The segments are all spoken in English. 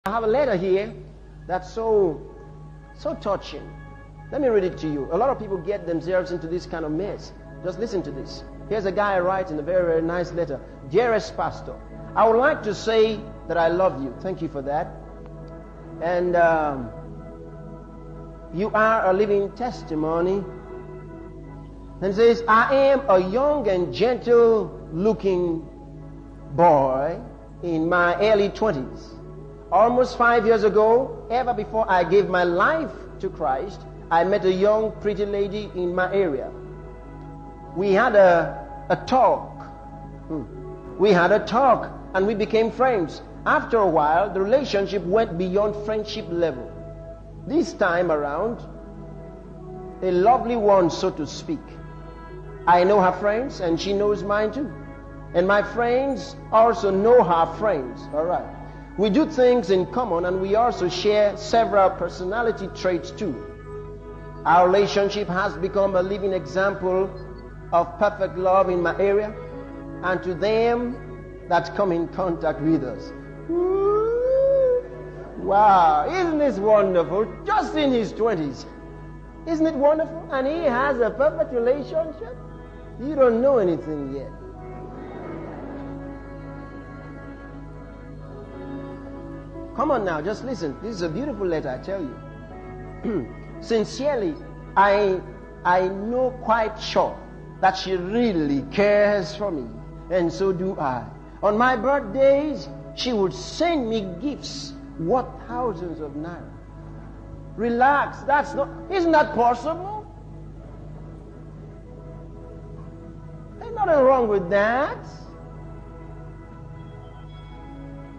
I have a letter here that's so touching. Let me read it to you. A lot of people get themselves into this kind of mess. Just listen to this. Here's a guy writing a very, very nice letter. Dearest Pastor, I would like to say that I love you. Thank you for that. And you are a living testimony. And it says, I am a young and gentle looking boy in my early 20s. Almost 5 years ago, ever before I gave my life to Christ, I met a young, pretty lady in my area. We had a talk. We had a talk and we became friends. After a while, the relationship went beyond friendship level. This time around, a lovely one, so to speak. I know her friends and she knows mine too. And my friends also know her friends. All right. We do things in common and we also share several personality traits too. Our relationship has become a living example of perfect love in my area and to them that come in contact with us. Woo! Wow, isn't this wonderful? Just in his 20s. Isn't it wonderful? And he has a perfect relationship. You don't know anything yet. Come on now, just listen. This is a beautiful letter, I tell you. Sincerely, I know quite sure that she really cares for me, and so do I. On my birthdays, she would send me gifts worth thousands of naira. Relax, isn't that possible? There's nothing wrong with that.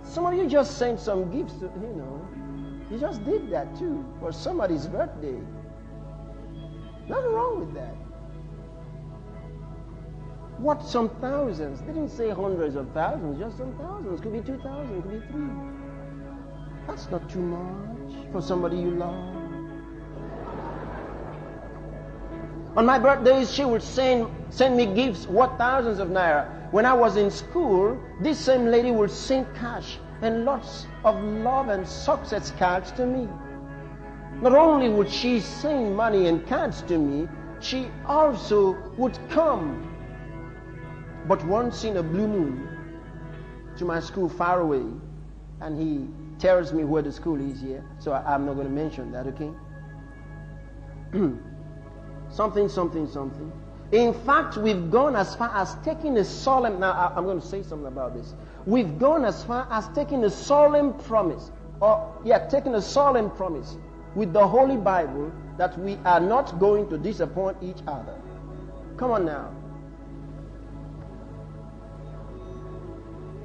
Some of you just sent some gifts to, you just did that too for somebody's birthday. Nothing wrong with that. What, some thousands? They didn't say hundreds of thousands, just some thousands. Could be 2,000, could be 3. That's not too much for somebody you love. On my birthdays, she would send me gifts worth thousands of naira. When I was in school, this same lady would send cash and lots of love and success cards to me. Not only would she send money and cards to me, she also would come, but once in a blue moon, to my school far away, and he tells me where the school is here, so I'm not going to mention that, okay? Something. In fact, we've gone as far as taking a solemn, now I'm going to say something about this. We've gone as far as taking a solemn promise, taking a solemn promise with the Holy Bible that we are not going to disappoint each other. Come on now.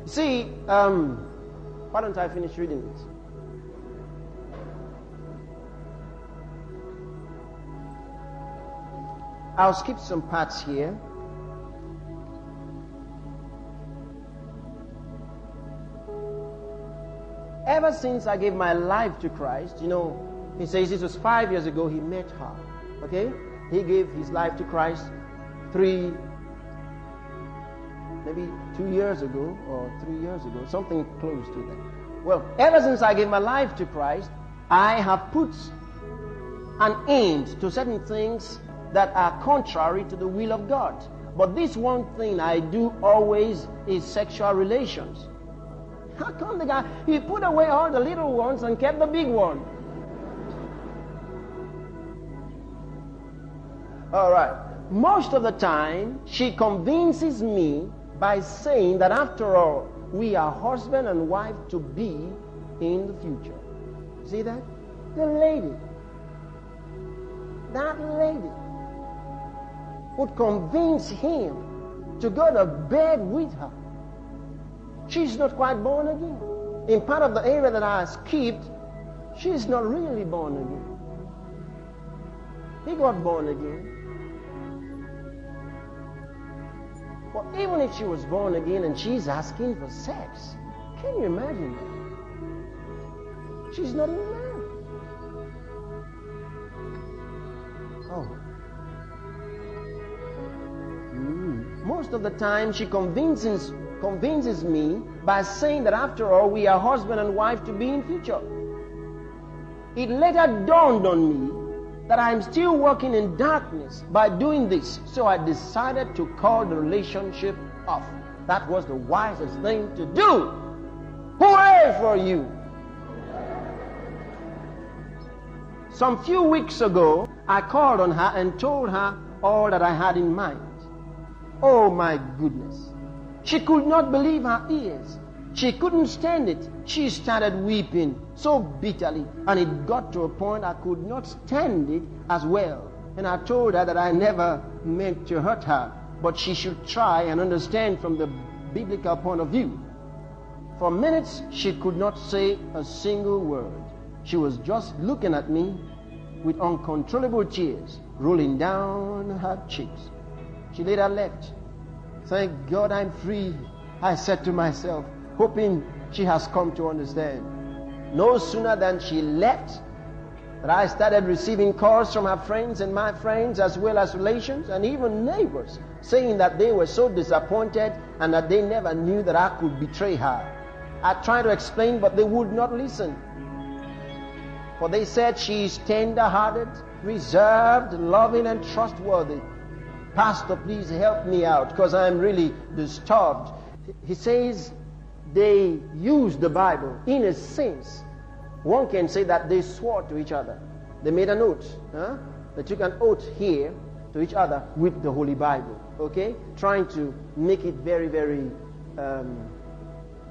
See, why don't I finish reading it? I'll skip some parts here. Ever since I gave my life to Christ, he says this was 5 years ago he met her. Okay? He gave his life to Christ maybe 2 years ago or 3 years ago, something close to that. Well, ever since I gave my life to Christ, I have put an end to certain things that are contrary to the will of God. But this one thing I do always is sexual relations. How come the guy, he put away all the little ones and kept the big one? All right. Most of the time, she convinces me by saying that after all, we are husband and wife to be in the future. See that? That lady would convince him to go to bed with her. She's not quite born again. In part of the area that I skipped, she's not really born again. He got born again. But even if she was born again and she's asking for sex, can you imagine that? She's not even married. Oh. Most of the time she convinces convinces me by saying that after all, we are husband and wife to be in future. It later dawned on me that I am still working in darkness by doing this. So I decided to call the relationship off. That was the wisest thing to do. Hooray for you! Some few weeks ago, I called on her and told her all that I had in mind. Oh my goodness. She could not believe her ears. She couldn't stand it. She started weeping so bitterly, and it got to a point I could not stand it as well. And I told her that I never meant to hurt her, but she should try and understand from the biblical point of view. For minutes, she could not say a single word. She was just looking at me with uncontrollable tears rolling down her cheeks. She later left. Thank God I'm free, I said to myself, hoping she has come to understand. No sooner than she left that I started receiving calls from her friends and my friends, as well as relations and even neighbors, saying that they were so disappointed and that they never knew that I could betray her. I tried to explain, but they would not listen. For they said she is tender-hearted, reserved, loving, and trustworthy. Pastor, please help me out, because I'm really disturbed. He says they use the Bible. In a sense, one can say that they swore to each other. They made an oath. They took an oath here to each other with the Holy Bible. Okay? Trying to make it very, very,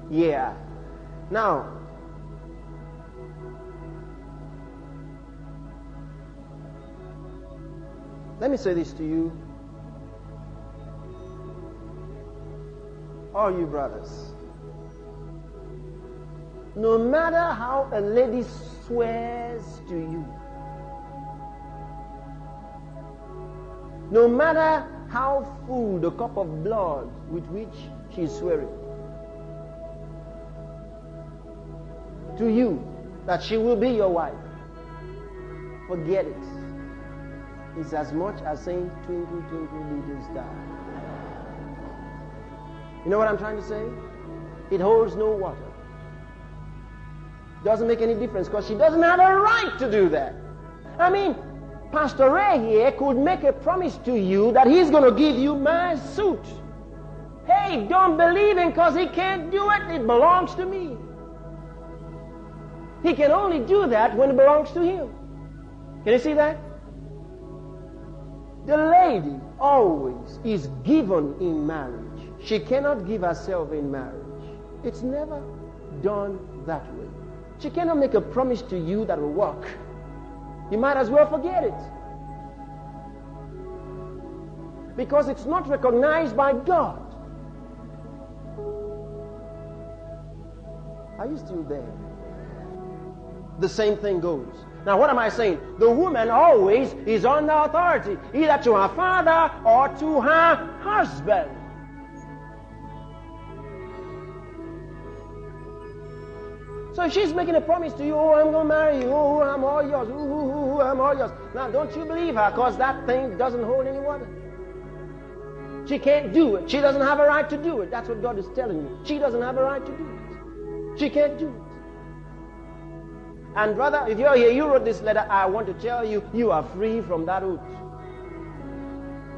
yeah. Now, let me say this to you, all you brothers. No matter how a lady swears to you, no matter how full the cup of blood with which she is swearing to you that she will be your wife, forget it. It's as much as saying, twinkle, twinkle, little star. You know what I'm trying to say? It holds no water. Doesn't make any difference, because she doesn't have a right to do that. I mean, Pastor Ray here could make a promise to you that he's going to give you my suit. Hey, don't believe him because he can't do it. It belongs to me. He can only do that when it belongs to him. Can you see that? The lady always is given in marriage. She cannot give herself in marriage. It's never done that way. She cannot make a promise to you that will work. You might as well forget it. Because it's not recognized by God. Are you still there? The same thing goes. Now, what am I saying? The woman always is under authority, either to her father or to her husband. So if she's making a promise to you, oh, I'm going to marry you, oh, I'm all yours, I'm all yours. Now, don't you believe her, because that thing doesn't hold any water. She can't do it. She doesn't have a right to do it. That's what God is telling you. She doesn't have a right to do it. She can't do it. And brother, if you're here, you wrote this letter, I want to tell you, you are free from that oath.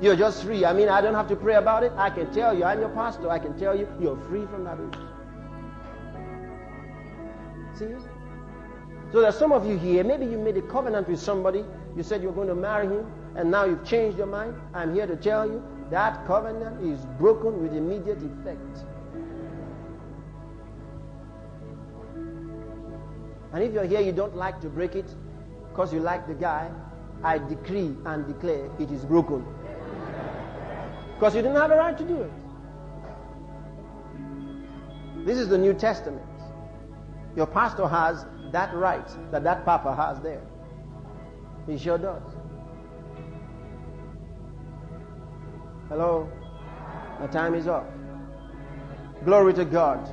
You're just free. I mean, I don't have to pray about it. I can tell you, I'm your pastor, I can tell you, you're free from that oath. See? So there's some of you here, maybe you made a covenant with somebody, you said you're going to marry him, and now you've changed your mind. I'm here to tell you, that covenant is broken with immediate effect. And if you're here, you don't like to break it because you like the guy, I decree and declare it is broken. Because you didn't have a right to do it. This is the New Testament. Your pastor has that right that papa has there. He sure does. Hello? My time is up. Glory to God.